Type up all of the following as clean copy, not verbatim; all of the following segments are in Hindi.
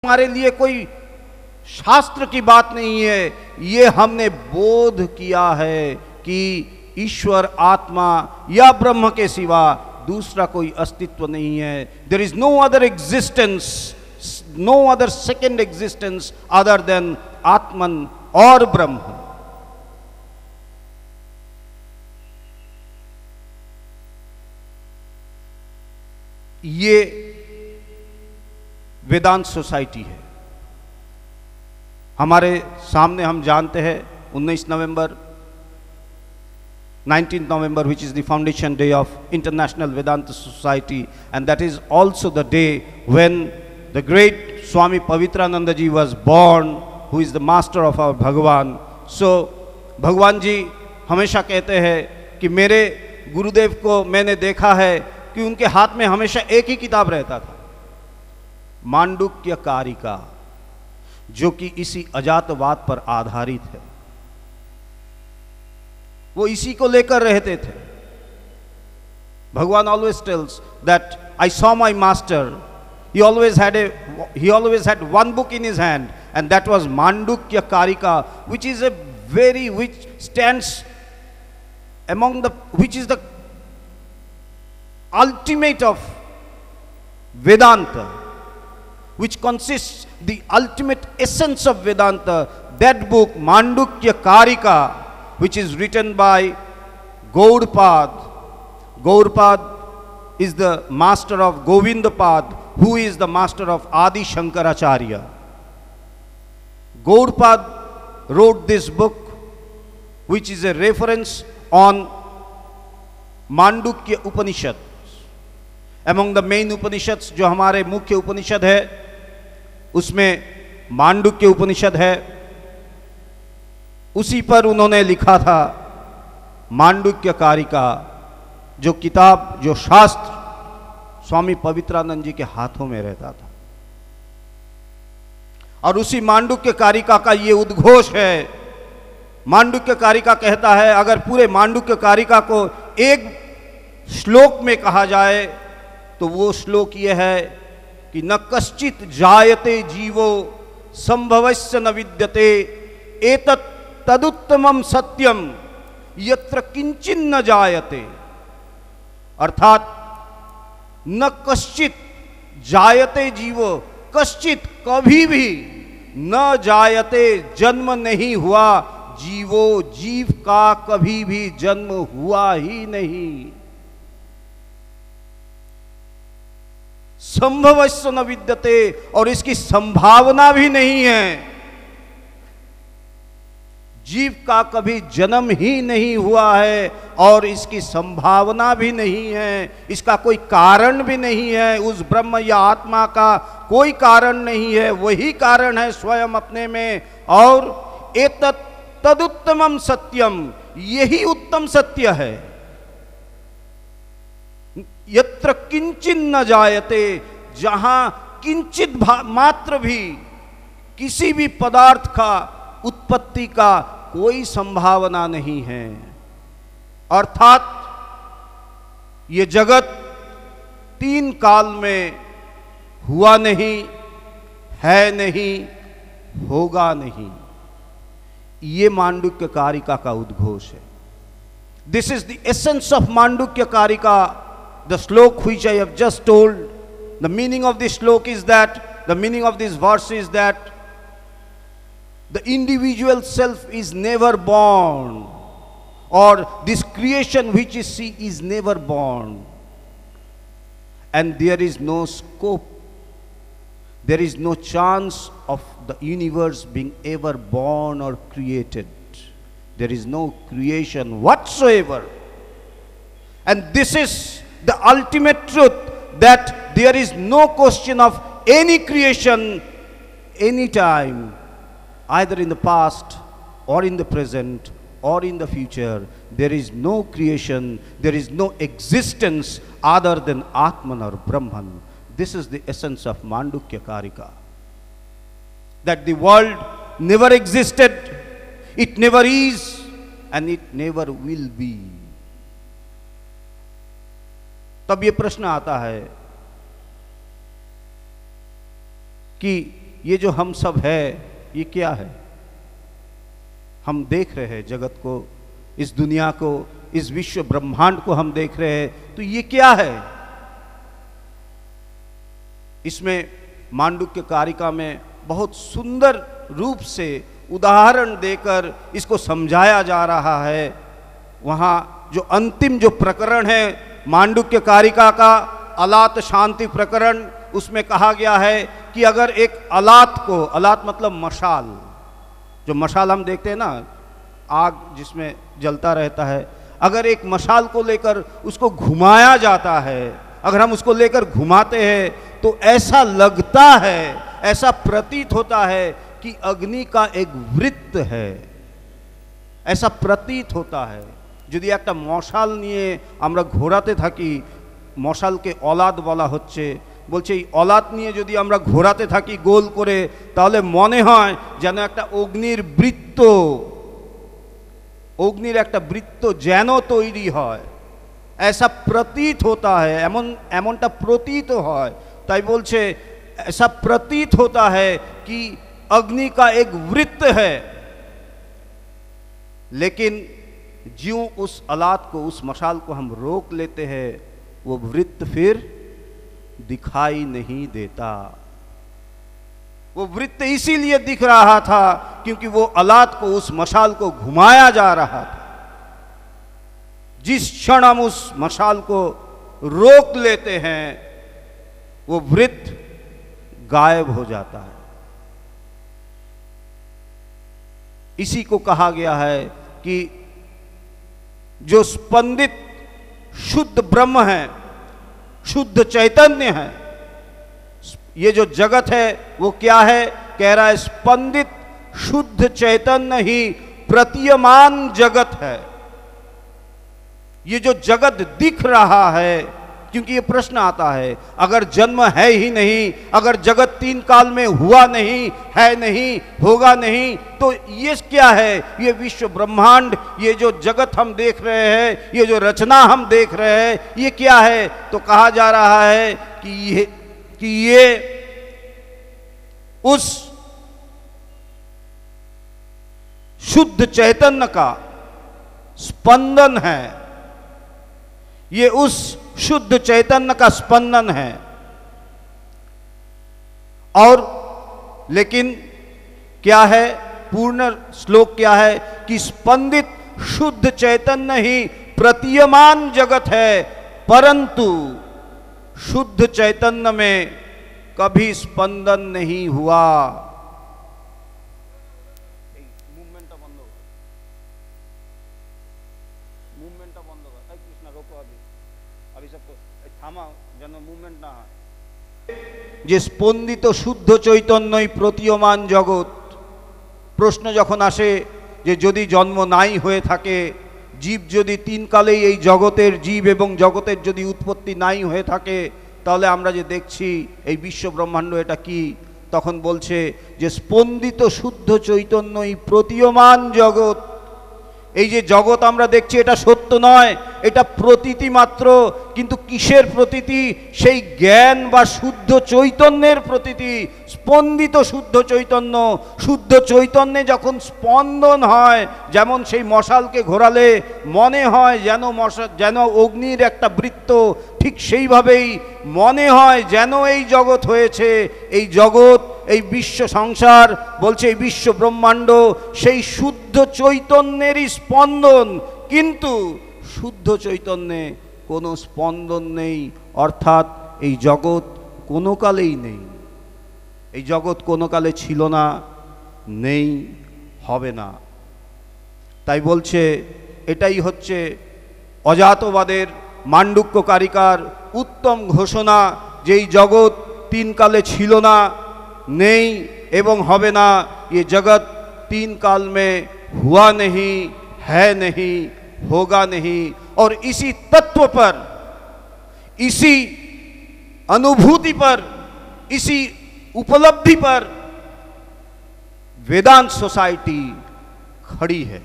हमारे लिए कोई शास्त्र की बात नहीं है, ये हमने बोध किया है कि ईश्वर आत्मा या ब्रह्म के सिवा दूसरा कोई अस्तित्व नहीं है। There is no other existence, no other second existence other than Atman और ब्रह्म। ये वेदांत सोसाइटी है। हमारे सामने हम जानते हैं 19 नवंबर 19th November, which is the foundation day of International Vedanta Society, and that is also the day when the great Swami Pavitrananda ji was born, who is the master of our Bhagavan. So भगवान जी हमेशा कहते हैं कि मेरे गुरुदेव को मैंने देखा है कि उनके हाथ में हमेशा एक ही किताब रहता था, मांडुक्य कारिका, जो कि इसी अजातवाद पर आधारित है। वो इसी को लेकर रहते थे। भगवान always tells that I saw my master. He always had one book in his hand, and that was Mandukya Karika, which is which stands among which is the ultimate of Vedanta, which consists the ultimate essence of Vedanta. That book, Mandukya Karika, which is written by Gaudapad. Gaudapad is the master of Govindapad, who is the master of Adi Shankaracharya. Gaudapad wrote this book, which is a reference on Mandukya Upanishad. Among the main Upanishads, जो हमारे मुख्य उपनिषद है, उसमें मांडुक्य उपनिषद है। उसी पर उन्होंने लिखा था मांडुक्य कारिका, जो किताब, जो शास्त्र स्वामी पवित्रानंद जी के हाथों में रहता था। और उसी मांडुक्य कारिका का ये उद्घोष है। मांडुक्य कारिका कहता है, अगर पूरे मांडुक्य कारिका को एक श्लोक में कहा जाए तो वो श्लोक ये है कि न कश्चित जायते जीवो संभवस्य न विद्यते एतत् तदुत्तमम सत्यम यत्र किंचिन न जायते। अर्थात न कश्चित जायते जीवो, कश्चित कभी भी न जायते, जन्म नहीं हुआ, जीवो, जीव का कभी भी जन्म हुआ ही नहीं। संभवस्य न विद्यते, और इसकी संभावना भी नहीं है। जीव का कभी जन्म ही नहीं हुआ है और इसकी संभावना भी नहीं है, इसका कोई कारण भी नहीं है। उस ब्रह्म या आत्मा का कोई कारण नहीं है, वही कारण है स्वयं अपने में। और एतत् तदुत्तमम सत्यम, यही उत्तम सत्य है। यत्र किंचिन न जायते, जहां किंचित मात्र भी किसी भी पदार्थ का उत्पत्ति का कोई संभावना नहीं है। अर्थात ये जगत तीन काल में हुआ नहीं, है नहीं, होगा नहीं। ये मांडुक्य कारिका का उद्घोष है। This is the essence of Mandukya कारिका, द श्लोक which I have just told. The meaning of this श्लोक is that, the meaning of this verse is that the individual self is never born, or this creation which you see is never born, and there is no scope, there is no chance of the universe being ever born or created. There is no creation whatsoever. And this is the ultimate truth, that there is no question of any creation any time, either in the past or in the present or in the future. There is no creation, there is no existence other than Atman or Brahman. This is the essence of Mandukya Karika. That the world never existed, it never is, and it never will be. तब ये प्रश्न आता है कि ये जो हम सब है ये क्या है। हम देख रहे हैं जगत को, इस दुनिया को, इस विश्व ब्रह्मांड को हम देख रहे हैं, तो ये क्या है। इसमें मांडुक्य कारिका में बहुत सुंदर रूप से उदाहरण देकर इसको समझाया जा रहा है। वहाँ जो अंतिम जो प्रकरण है मांडुक्य कारिका का, अलात शांति प्रकरण, उसमें कहा गया है कि अगर एक अलात को, अलात मतलब मशाल, जो मशाल हम देखते हैं ना, आग जिसमें जलता रहता है, अगर एक मशाल को लेकर उसको घुमाया जाता है, अगर हम उसको लेकर घुमाते हैं तो ऐसा लगता है, ऐसा प्रतीत होता है कि अग्नि का एक वृत्त है, ऐसा प्रतीत होता है। যদি একটা মশাল নিয়ে আমরা ঘোরাতে থাকি, মশালকে অলাদ বলা হচ্ছে, বলছে এই অলাদ নিয়ে যদি আমরা ঘোরাতে থাকি গোল করে, তাহলে মনে হয় যেন একটা অগ্নির বৃত্ত, অগ্নির একটা বৃত্ত যেন তৈরি হয়, ऐसा प्रतीत होता है, एमनटा प्रतीत হয়। তাই বলছে ऐसा प्रतीत होता है कि अग्नि का एक वृत्त है, लेकिन ज्यों उस अलात को, उस मशाल को हम रोक लेते हैं, वो वृत्त फिर दिखाई नहीं देता। वो वृत्त इसीलिए दिख रहा था क्योंकि वो अलात को, उस मशाल को घुमाया जा रहा था। जिस क्षण हम उस मशाल को रोक लेते हैं वो वृत्त गायब हो जाता है। इसी को कहा गया है कि जो स्पंदित शुद्ध ब्रह्म है, शुद्ध चैतन्य है, ये जो जगत है वो क्या है, कह रहा है स्पंदित शुद्ध चैतन्य ही प्रतीयमान जगत है। ये जो जगत दिख रहा है, क्योंकि ये प्रश्न आता है, अगर जन्म है ही नहीं, अगर जगत तीन काल में हुआ नहीं, है नहीं, होगा नहीं, तो ये क्या है, ये विश्व ब्रह्मांड, ये जो जगत हम देख रहे हैं, ये जो रचना हम देख रहे हैं, ये क्या है। तो कहा जा रहा है कि ये उस शुद्ध चैतन्य का स्पंदन है, ये उस शुद्ध चैतन्य का स्पंदन है। और लेकिन क्या है, पूर्ण श्लोक क्या है कि स्पंदित शुद्ध चैतन्य ही प्रतीयमान जगत है, परंतु शुद्ध चैतन्य में कभी स्पंदन नहीं हुआ। যে স্পন্দিত শুদ্ধ চৈতন্যই প্রতীয়মান জগৎ। প্রশ্ন যখন আসে যে যদি জন্ম নাই হয়ে থাকে, জীব যদি তিন কালেই এই জগতের জীব এবং জগতের যদি উৎপত্তি নাই হয়ে থাকে, তাহলে আমরা যে দেখছি এই বিশ্ব ব্রহ্মাণ্ড এটা কি, তখন বলছে যে স্পন্দিত শুদ্ধ চৈতন্যই প্রতীয়মান জগৎ। এই যে জগৎ আমরা দেখছি এটা সত্য নয়, এটা প্রতীতি মাত্র। কিন্তু কিসের প্রতীতি? সেই জ্ঞান বা শুদ্ধ চৈতন্যের প্রতীতি। স্পন্দিত শুদ্ধ চৈতন্য, শুদ্ধ চৈতন্যে যখন স্পন্দন হয়, যেমন সেই মশালকে ঘোরালে মনে হয় যেন অগ্নির একটা বৃত্ত, ঠিক সেইভাবেই মনে হয় যেন এই জগৎ হয়েছে। এই জগৎ, এই বিশ্ব সংসার, বলছে এই বিশ্ব ব্রহ্মাণ্ড সেই শুদ্ধ চৈতন্যেরই স্পন্দন, কিন্তু শুদ্ধ চৈতন্যে কোনো স্পন্দন নেই, অর্থাৎ এই জগৎ কোনো কালেই নেই। এই জগৎ কোনো কালে ছিল না, নেই, হবে না। তাই বলছে এটাই হচ্ছে অজাতবাদের মান্ডুক্য কারিকার উত্তম ঘোষণা, যে এই জগৎ তিন কালে ছিল না, नहीं एवं হবে না। ये जगत तीन काल में हुआ नहीं, है नहीं, होगा नहीं। और इसी तत्व पर, इसी अनुभूति पर, इसी उपलब्धि पर वेदांत सोसाइटी खड़ी है।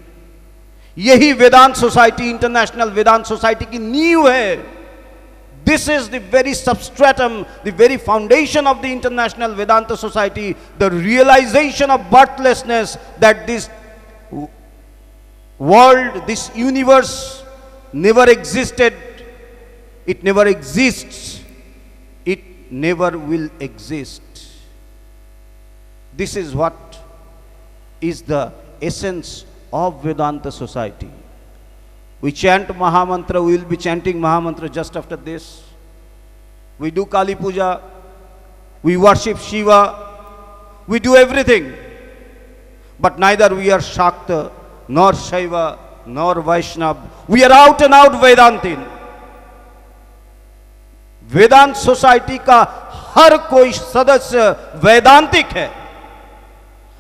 यही वेदांत सोसाइटी, इंटरनेशनल वेदांत सोसाइटी की नींव है। This is the very substratum, the very foundation of the International Vedanta Society, the realization of birthlessness, that this world, this universe never existed, it never exists, it never will exist. This is what is the essence of Vedanta Society. We chant Mahamantra, we will be chanting Mahamantra just after this. We do Kali Puja, we worship Shiva, we do everything. But neither we are Shakta, nor Shaiva, nor Vaishnav. We are out and out Vedantin. Vedanta society का हर कोई सदस्य वेदांतिक है,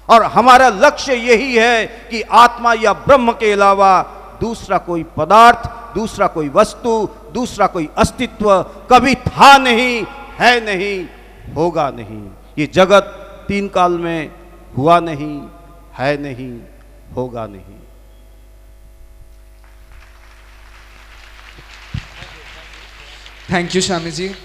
और हमारा लक्ष्य यही है कि आत्मा या ब्रह्म के अलावा दूसरा कोई पदार्थ, दूसरा कोई वस्तु, दूसरा कोई अस्तित्व कभी था नहीं, है नहीं, होगा नहीं। ये जगत तीन काल में हुआ नहीं, है नहीं, होगा नहीं। Thank you, Swamiji.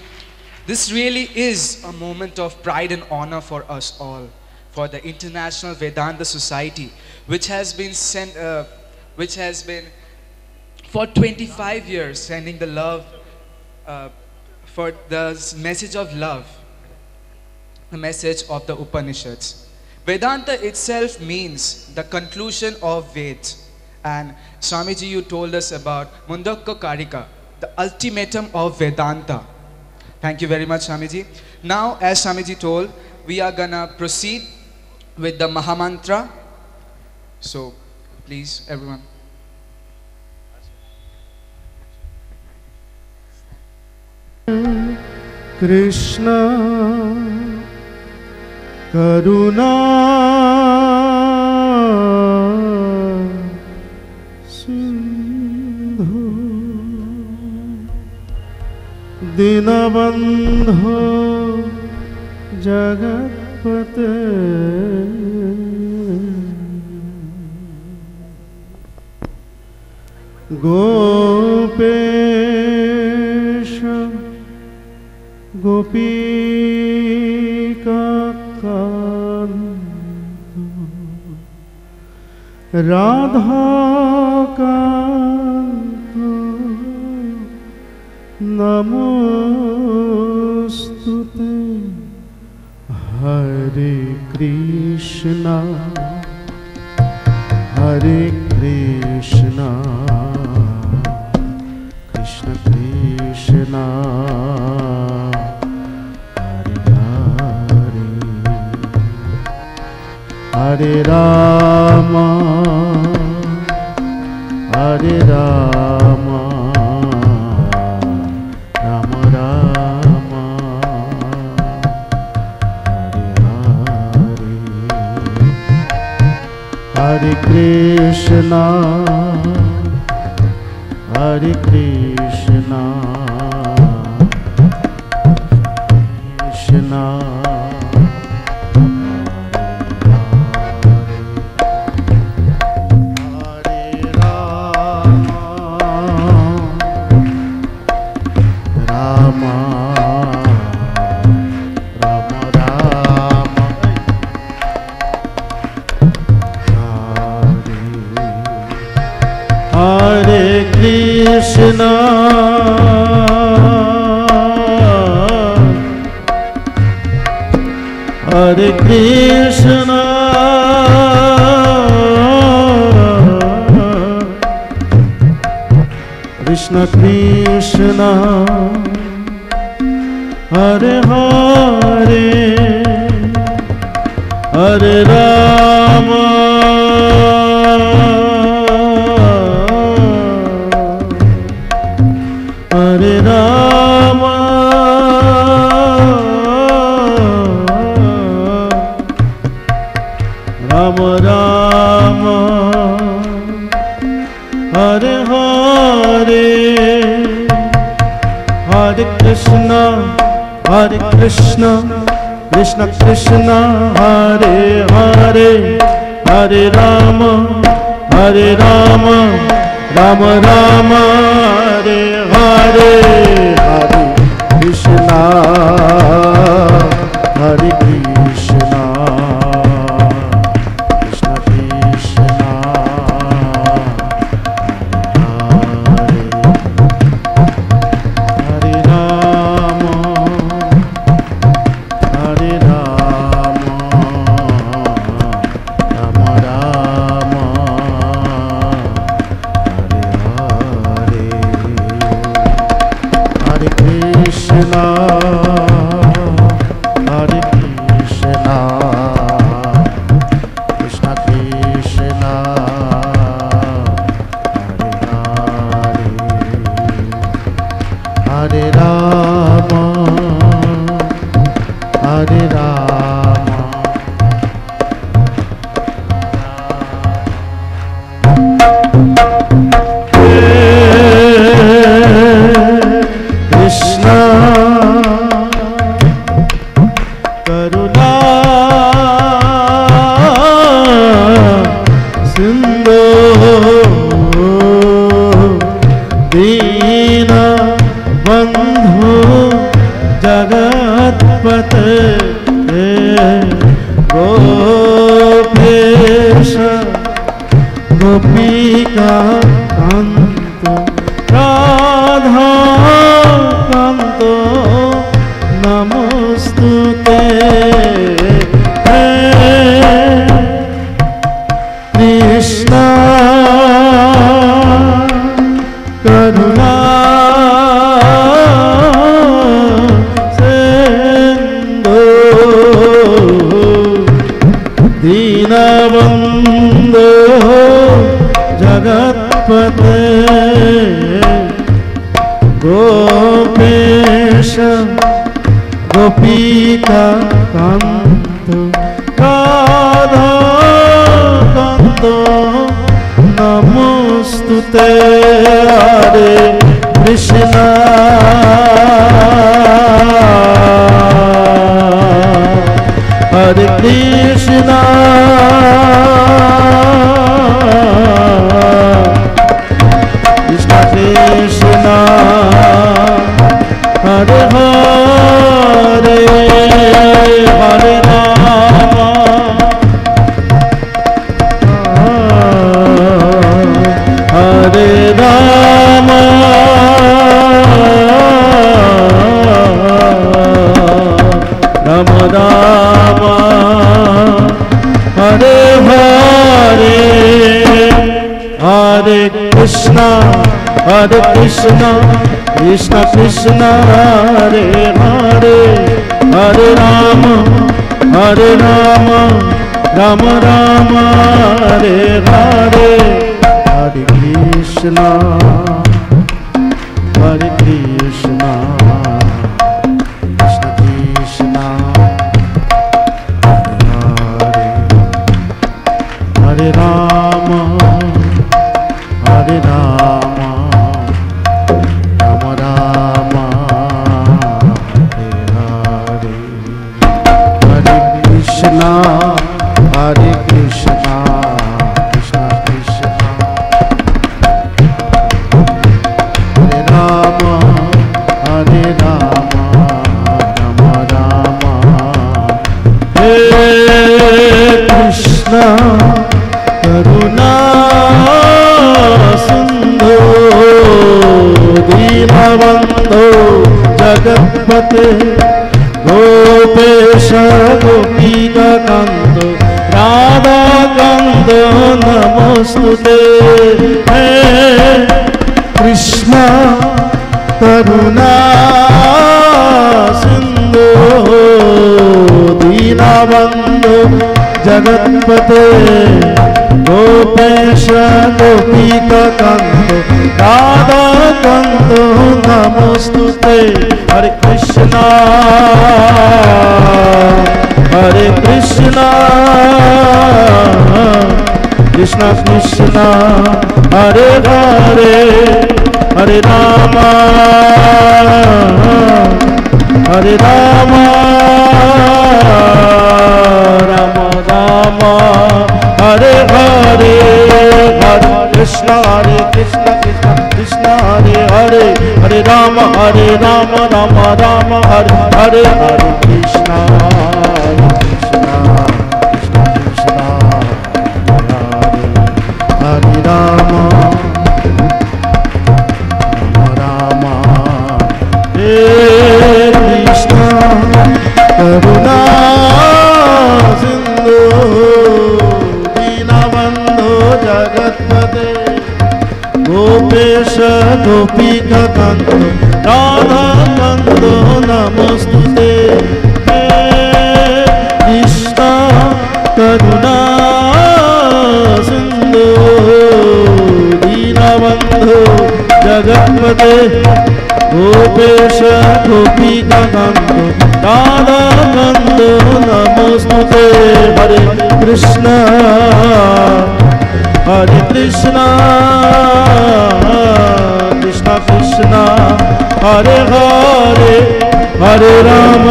This really is a moment of pride and honor for us all, for the International Vedanta Society, which has been for 25 years sending the love, for the message of love, the message of the Upanishads. Vedanta itself means the conclusion of Veds, and Swamiji, you told us about Mundaka Karika, the ultimatum of Vedanta. Thank you very much, Swamiji. Now, as Swamiji told, we are gonna proceed with the Mahamantra. So, please, everyone. Krishna Karuna Sindhu Dinabandho Jagatpate Gopesha Gopika Kanto Radha Kanto Namostute Hare Krishna Hare Krishna Krishna Krishna Hare Rama, Hare Rama, Rama Rama, Hare Hare, Hare Krishna, Hare Krishna, Krishna. Krishna Hare Krishna Krishna Krishna Hare Hare Hare Rama Hare Rama Rama Rama Hare Hare Hare Krishna Krishna Krishna Hare Hare Hare Rama Rama Rama Hare Hare Hare दीनबंधो जगत्पते गोपेश गोपिका कांत राधा कांत नमोस्तुते हरे कृष्णा हरे कृष्णा कृष्ण कृष्ण हरे हरे हरे राम हरे राम राम राम हरे हरे हरे कृष्णा कृष्ण कृष्ण हरे हरे हरे राम राम राम हरे हरे हरे कृष्णा कृष्ण कृष्ण हरे राम राम राम हरे हरे हरे कृष्णा कृष्ण कृष्ण हरे राम राम राम हे कृष्ण करुणा सिंधु दीनबंधो जगत्पते गोपेश गोपिका कांत राधा कांत नमोस्तुते हे कृष्ण करुणा सिंधु दीनबंधो जगत्पते गोपेश गोपिका कांत राधा कांत नमोस्तुते हरे कृष्णा कृष्ण कृष्ण हरे हरे हरे राम राम राम हरे हरे हरे कृष्ण कृष्ण कृष्ण हरे हरे हरे राम राम राम हरे हरे हरे कृष्ण कृष्ण कृष्ण हरे राम राम हे कृष्ण करुणा सिंधु दीनबंधो जगत्पते गोपेश गोपिका कांत राधा कांत नमोस्तुते हे कृष्ण करुणा सिंधु दीनबंधो जगत्पते गोपेश गोपिका कांत राधा कांत नमोस्तुते हरे कृष्ण कृष्ण कृष्ण हरे हरे हरे राम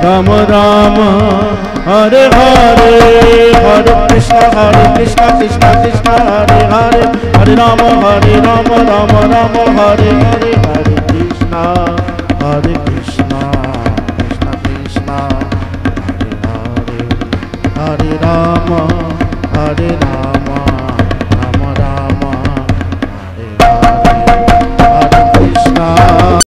राम राम हरे हरे हरे कृष्ण कृष्ण कृष्ण हरे हरे हरे राम राम राम हरे हरे